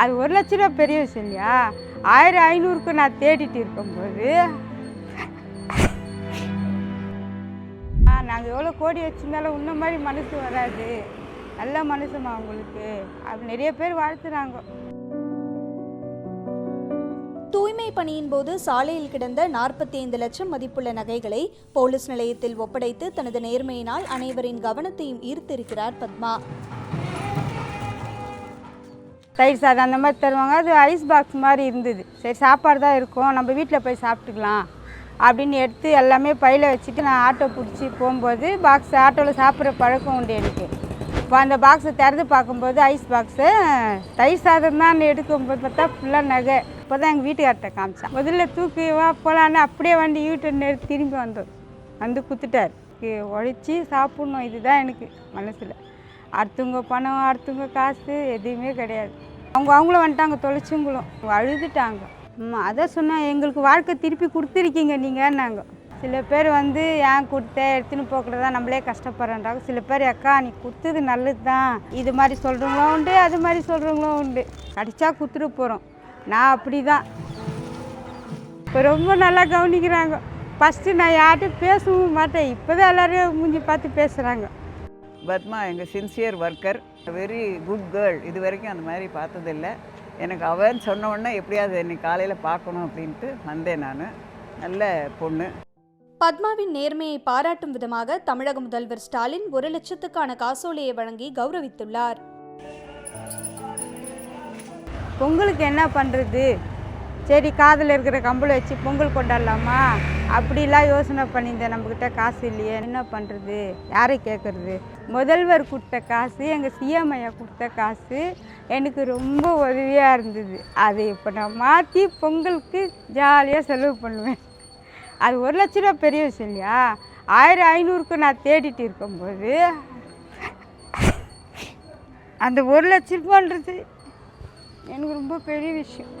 அது 1,00,000 ரூபா பெரிய விஷயம் இல்லையா? 1500க்கு நான் தேடிட்டு இருக்கும்போது நாங்கள் எவ்வளோ கோடி வச்சுருந்தாலும் உன்ன மாதிரி மனசு வராது, நல்ல மனசுமா அவங்களுக்கு அப்படி நிறைய பேர் வாழ்த்துறாங்க. தூய்மை பணியின் போது சாலையில் கிடந்த 45 லட்சம் மதிப்புள்ள நகைகளை போலீஸ் நிலையத்தில் ஒப்படைத்து தனது நேர்மையினால் அனைவரின் கவனத்தையும் ஈர்த்திருக்கிறார் பத்மா. தயிர் சாதம் அந்த மாதிரி தருவாங்க, அது ஐஸ் பாக்ஸ் மாதிரி இருந்தது. சரி சாப்பாடு தான் இருக்கும், நம்ம வீட்டில் போய் சாப்பிட்டுக்கலாம் அப்படின்னு எடுத்து எல்லாமே பையில் வச்சுட்டு நான் ஆட்டோ பிடிச்சி போகும்போது பாக்ஸ் ஆட்டோவில் சாப்பிட்ற பழக்கம் உண்டு எனக்கு. இப்போ அந்த பாக்ஸை திறந்து பார்க்கும்போது ஐஸ் பாக்ஸு தயிர் சாதம் தான் எடுக்கும்போது பார்த்தா ஃபுல்லாக நகை. இப்போ தான் எங்கள் வீட்டுக்கார்ட்ட காமிச்சான். முதல்ல தூக்கி வா போகலான்னு அப்படியே வந்து யூட்டன் எடுத்து திரும்பி வந்து குத்துட்டார். உழைச்சி சாப்பிட்ணும், இதுதான் எனக்கு மனசில். அடுத்தவங்க பணம் அடுத்தவங்க காசு எதுவுமே கிடையாது. அவங்களும் வந்துட்டாங்க, தொலைச்சவங்களும் அழுதுட்டாங்க. அதை சொன்னால் எங்களுக்கு வாழ்க்கை திருப்பி கொடுத்துருக்கீங்க நீங்கன்னாங்க. சில பேர் வந்து ஏன் கொடுத்த எடுத்துன்னு போக்குறதா நம்மளே கஷ்டப்படுறாங்க. சில பேர் அக்கா நீ கொடுத்தது நல்லது தான், இது மாதிரி சொல்கிறவங்களும் உண்டு, அது மாதிரி சொல்கிறவங்களும் உண்டு. கடிச்சா கொடுத்துட்டு போகிறோம். நான் அப்படி தான். இப்போ ரொம்ப நல்லா கவனிக்கிறாங்க. ஃபஸ்ட்டு நான் யார்கிட்டையும் பேசவும் மாட்டேன், இப்போ தான் எல்லோரும் மூஞ்சி பார்த்து பேசுகிறாங்க. பத்மா எங்கள் sincere worker, very good girl. இது வரைக்கும் அந்த மாதிரி பார்த்ததில்லை. எனக்கு அவன் சொன்ன உடனே எப்படியாவது இன்னைக்கு காலையில் பார்க்கணும் அப்படின்ட்டு வந்தேன். நான் நல்ல பொண்ணு. பத்மாவின் நேர்மையை பாராட்டும் விதமாக தமிழக முதல்வர் ஸ்டாலின் 1 லட்சத்துக்கான காசோலையை வழங்கி கௌரவித்துள்ளார். பொங்கலுக்கு என்ன பண்ணுறது, சரி காதில் இருக்கிற கம்பளை வச்சு பொங்கல் கொண்டாடலாமா அப்படிலாம் யோசனை பண்ணியிருந்தேன். நம்மக்கிட்ட காசு இல்லையே, என்ன பண்ணுறது, யாரை கேட்குறது. முதல்வர் கொடுத்த காசு, எங்கள் சிஎம் ஐயா கொடுத்த காசு எனக்கு ரொம்ப உதவியாக இருந்தது. அதை இப்போ நான் மாற்றி பொங்கலுக்கு ஜாலியாக செலவு பண்ணுவேன். அது 1,00,000 ரூபா பெரிய விஷயம் இல்லையா? 1500க்கு நான் தேடிட்டு இருக்கும்போது அந்த 1,00,000 ரூபான்றது எனக்கு ரொம்ப பெரிய விஷயம்.